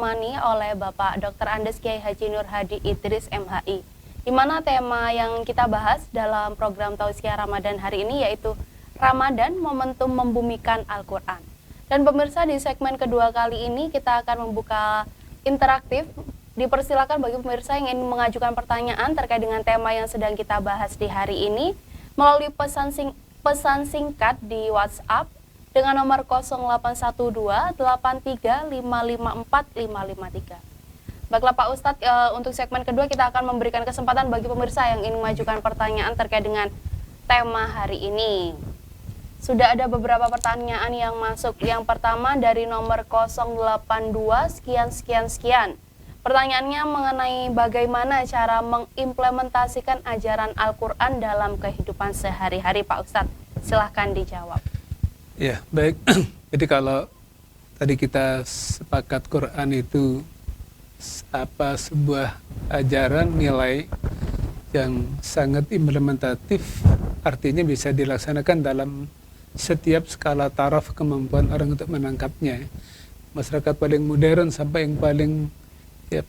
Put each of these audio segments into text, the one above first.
ditemani oleh Bapak Dr. Andes Kiai Haji Nur Hadi Idris MHI, di mana tema yang kita bahas dalam program Tausiah Ramadan hari ini yaitu Ramadan Momentum Membumikan Al-Quran. Dan pemirsa, di segmen kedua kali ini kita akan membuka interaktif. Dipersilakan bagi pemirsa yang ingin mengajukan pertanyaan terkait dengan tema yang sedang kita bahas di hari ini melalui pesan singkat di WhatsApp dengan nomor 0812-83554553. Baiklah Pak Ustadz, untuk segmen kedua kita akan memberikan kesempatan bagi pemirsa yang ingin mengajukan pertanyaan terkait dengan tema hari ini. Sudah ada beberapa pertanyaan yang masuk. Yang pertama dari nomor 082 sekian. Pertanyaannya mengenai bagaimana cara mengimplementasikan ajaran Al-Quran dalam kehidupan sehari-hari, Pak Ustadz. Silahkan dijawab. Ya, baik. Jadi kalau tadi kita sepakat Quran itu sebuah ajaran nilai yang sangat implementatif, artinya bisa dilaksanakan dalam setiap skala taraf kemampuan orang untuk menangkapnya. Masyarakat paling modern sampai yang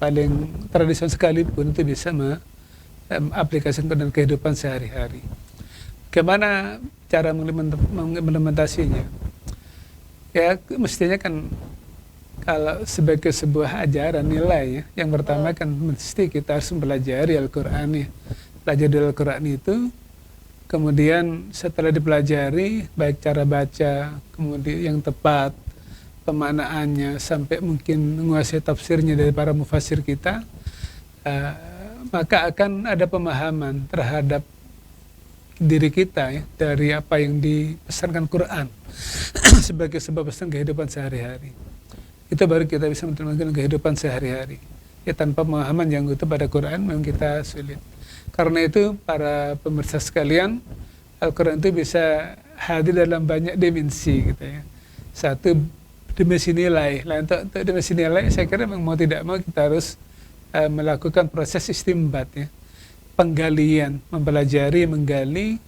paling tradisional sekalipun itu bisa mengaplikasikan dalam kehidupan sehari-hari. Bagaimana cara mengimplementasinya? Ya, mestinya kan kalau sebagai sebuah ajaran nilai ya, yang pertama kan mesti kita harus mempelajari Al-Quran ya. Pelajari Al-Quran itu, kemudian setelah dipelajari, baik cara baca, kemudian yang tepat, pemaknaannya, sampai mungkin menguasai tafsirnya dari para mufassir kita, maka akan ada pemahaman terhadap diri kita ya, dari apa yang dipesankan Quran sebagai sebuah pesan kehidupan sehari-hari. Itu baru kita bisa menerapkan kehidupan sehari-hari. Ya, tanpa pemahaman yang utuh pada Quran memang kita sulit. Karena itu para pemirsa sekalian, Al-Quran itu bisa hadir dalam banyak dimensi gitu ya. Satu, dimensi nilai. Untuk dimensi nilai, saya kira memang mau tidak mau kita harus melakukan proses istimbat ya. Penggalian, mempelajari, menggali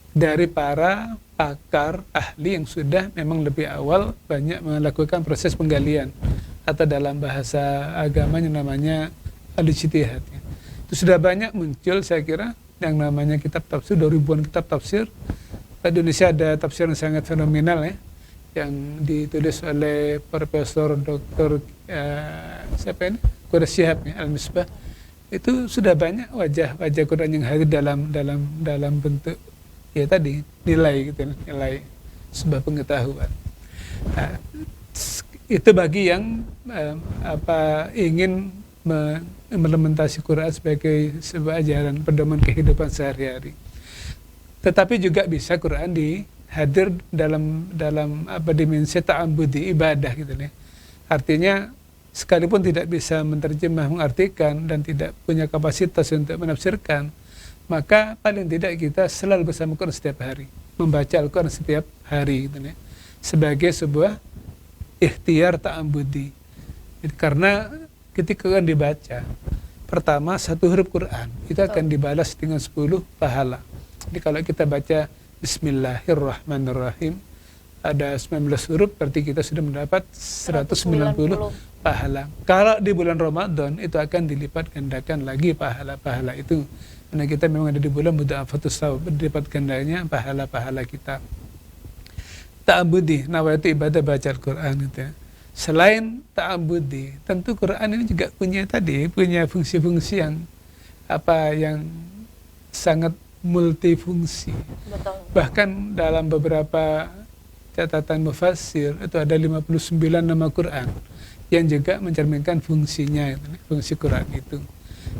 dari para pakar, ahli yang sudah memang lebih awal banyak melakukan proses penggalian. Atau dalam bahasa agama yang namanya al-ijtihad ya. Itu sudah banyak muncul saya kira yang namanya kitab tafsir, 2 ribuan kitab tafsir. Di Indonesia ada tafsir yang sangat fenomenal ya, yang ditulis oleh Profesor Dr. Quraish Shihab ya, Al-Misbah. Itu sudah banyak wajah Quran yang hadir dalam bentuk ya tadi nilai gitu, nilai sebuah pengetahuan. Nah, itu bagi yang ingin mengimplementasi Quran sebagai sebuah ajaran pedoman kehidupan sehari-hari. Tetapi juga bisa Quran hadir dalam dimensi ta'abbudi, ibadah gitu ya. Artinya sekalipun tidak bisa menerjemah, mengartikan dan tidak punya kapasitas untuk menafsirkan, maka paling tidak kita selalu bersama Quran setiap hari, membaca Al-Quran setiap hari gitu ya. Sebagai sebuah ikhtiar ta'abbudi. Karena ketika Quran dibaca, pertama satu huruf Quran itu akan dibalas dengan 10 pahala. Jadi kalau kita baca Bismillahirrahmanirrahim ada 19 huruf, berarti kita sudah mendapat 190 pahala. Kalau di bulan Ramadan itu akan dilipat gandakan lagi pahala-pahala itu. Karena kita memang ada di bulan mudha'afatus shawab, dilipat gandanya pahala-pahala kita. Ta'abudi, nawaitu ibadah baca Al-Quran gitu ya. Selain ta'abudi, tentu Quran ini juga punya fungsi-fungsi yang sangat multifungsi. Betul. Bahkan dalam beberapa catatan mufassir itu ada 59 nama Quran yang juga mencerminkan fungsinya, fungsi Quran itu.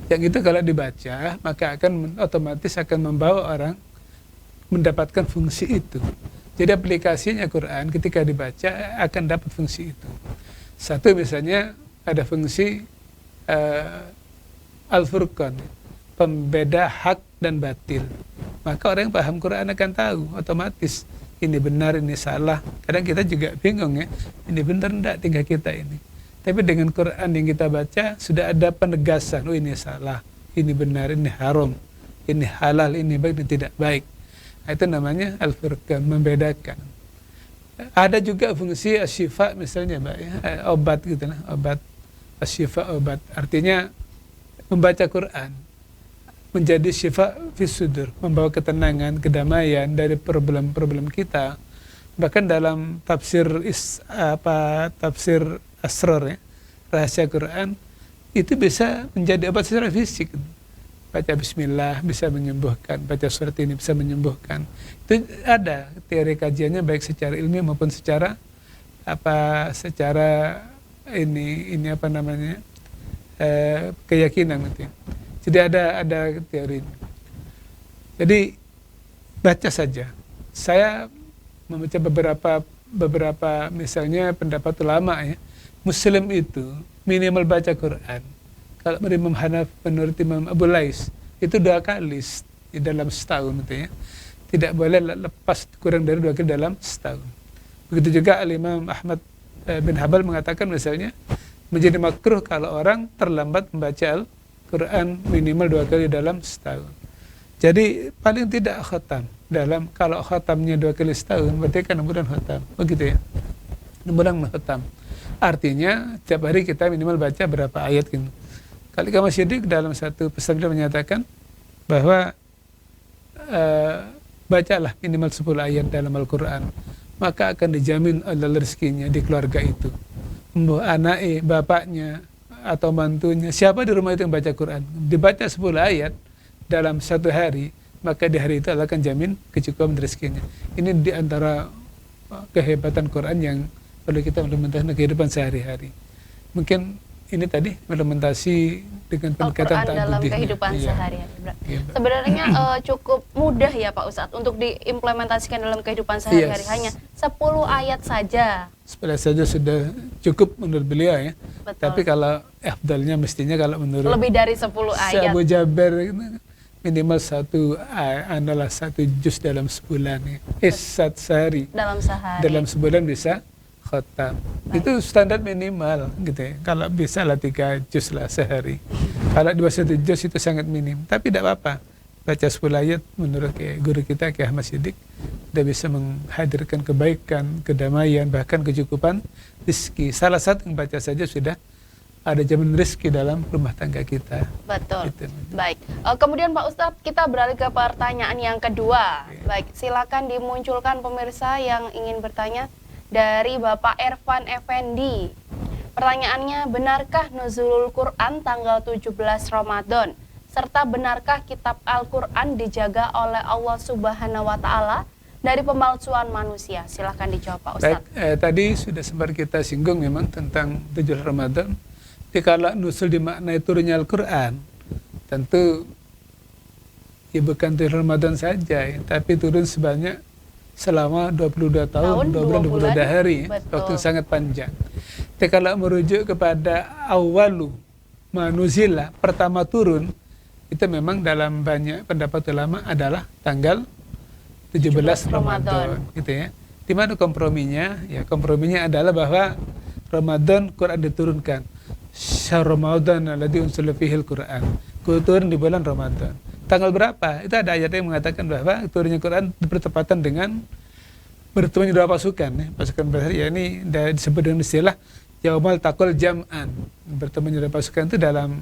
Yang itu kalau dibaca maka otomatis akan membawa orang mendapatkan fungsi itu. Jadi aplikasinya Quran ketika dibaca akan dapat fungsi itu. Satu misalnya ada fungsi Al-Furqan, pembeda hak dan batil. Maka orang yang paham Quran akan tahu otomatis ini benar, ini salah. Kadang kita juga bingung ya, ini benar enggak tinggal kita ini. Tapi dengan Quran yang kita baca sudah ada penegasan, oh ini salah, ini benar, ini haram, ini halal, ini baik, ini tidak baik. Nah, itu namanya Al-Furqan, membedakan. Ada juga fungsi asyifa misalnya Mbak ya, obat gitu lah, obat asyifa obat. Artinya membaca Quran menjadi syifa fis sudur, membawa ketenangan, kedamaian dari problem-problem kita. Bahkan dalam tafsir tafsir asrar ya, rahasia Quran, itu bisa menjadi obat secara fisik. Baca bismillah bisa menyembuhkan, baca surat ini bisa menyembuhkan. Itu ada teori kajiannya baik secara ilmiah maupun secara ini apa namanya? Keyakinan gitu ya. Jadi ada teori. Jadi baca saja. Saya membaca beberapa misalnya pendapat ulama ya. Muslim itu minimal baca Quran. Kalau Imam Hanafi menurut Imam Abu Lais itu 2 kali dalam setahun gitu ya. Tidak boleh lepas kurang dari 2 kali dalam setahun. Begitu juga Imam Ahmad bin Hanbal mengatakan misalnya menjadi makruh kalau orang terlambat membaca Al-Quran minimal 2 kali dalam setahun. Jadi paling tidak khatam kalau khatamnya 2 kali setahun berarti kan 6 bulan khatam. Begitu ya. 6 bulan khatam. Artinya tiap hari kita minimal baca berapa ayat gitu. Al-Imam Siddiq dalam satu pesan beliau menyatakan bahwa bacalah minimal 10 ayat dalam Al-Quran, maka akan dijamin Allah rezekinya di keluarga itu. Anaknya, bapaknya, atau mantunya, siapa di rumah itu yang baca Quran, dibaca 10 ayat dalam 1 hari, maka di hari itu Allah akan jamin kecukupan rezekinya. Ini di antara kehebatan Quran yang perlu kita implementasikan kehidupan sehari-hari. Mungkin ini tadi implementasi dengan pendekatan dalam kehidupan sehari-hari. Iya. Sebenarnya cukup mudah ya Pak Ustadz untuk diimplementasikan dalam kehidupan sehari-hari. Hanya 10 ayat saja. 10 ayat saja sudah cukup menurut beliau ya. Betul. Tapi kalau afdalnya mestinya kalau menurut lebih dari 10 ayat. Abu Jaber minimal 1 juz dalam sebulan ya. Sehari. Dalam sehari. Dalam sebulan bisa khatam. Itu standar minimal gitu ya. Kalau bisa lah 3 juz lah sehari. Kalau di bawah 1 juz itu sangat minim. Tapi tidak apa-apa. Baca 10 ayat menurut guru kita Kiai Ahmad Siddiq sudah bisa menghadirkan kebaikan, kedamaian, bahkan kecukupan rezeki. Salah satu yang baca saja sudah ada jamin rezeki dalam rumah tangga kita. Betul. Gitu. Baik. Kemudian Pak Ustadz, kita beralih ke pertanyaan yang kedua. Baik, silakan dimunculkan pemirsa yang ingin bertanya. Dari Bapak Ervan Effendi. Pertanyaannya, benarkah nuzulul Quran tanggal 17 Ramadan? Serta benarkah kitab Al-Quran dijaga oleh Allah Subhanahu wa Ta'ala dari pemalsuan manusia? Silahkan dijawab Pak Ustadz. Tadi sudah sempat kita singgung memang tentang 17 Ramadan. Jadi kalau nuzul dimaknai turunnya Al-Quran, tentu ya bukan 17 Ramadan saja ya, tapi turun sebanyak selama 22 tahun 2 bulan 22 hari, waktu yang sangat panjang. Tapi kalau merujuk kepada awalu manuzila, pertama turun, itu memang dalam banyak pendapat ulama adalah tanggal 17 Ramadan gitu ya. Di mana komprominya? Ya, komprominya adalah bahwa Ramadan Quran diturunkan. Syahr Ramadan alladzi unzila fihil Quran. Turun di bulan Ramadan. Tanggal berapa? Itu ada ayat yang mengatakan bahwa turunnya Quran bertepatan dengan bertemunya 2 pasukan. Ya. Pasukan berhari, ya ini disebut dengan istilah Yaumal Taqal Jam'an. Bertemunya 2 pasukan itu dalam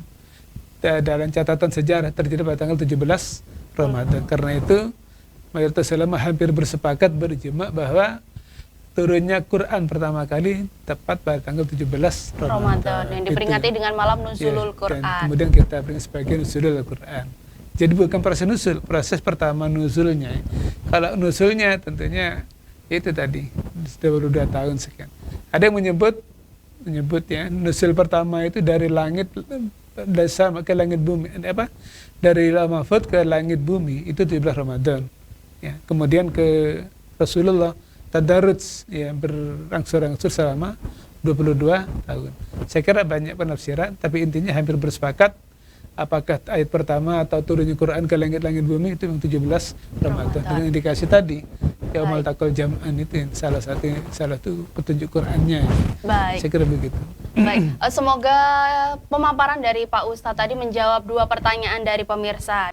catatan sejarah terjadi pada tanggal 17 Ramadan. Karena itu mayoritas ulama hampir bersepakat berjemaah bahwa turunnya Quran pertama kali tepat pada tanggal 17 Ramadan. Yang diperingati dengan malam nuzulul Quran. Dan kemudian kita peringati sebagai nuzulul Quran. Jadi bukan proses nuzul, proses pertama nuzulnya. Kalau nuzulnya tentunya itu tadi, sudah 22 tahun sekian. Ada yang menyebut ya, nuzul pertama itu dari langit sama ke langit bumi. Dari Mahfud ke langit bumi, itu 17 Ramadan. Ya, kemudian ke Rasulullah, tadarruj ya, berangsur-angsur selama 22 tahun. Saya kira banyak penafsiran, tapi intinya hampir bersepakat apakah ayat pertama atau turunnya Quran ke langit-langit bumi itu yang 17 Ramadan. Dengan indikasi tadi, Yaumal Taqal Jam'an itu salah satu petunjuk Qurannya. Baik. Saya kira begitu. Baik. Semoga pemaparan dari Pak Ustadz tadi menjawab 2 pertanyaan dari pemirsa.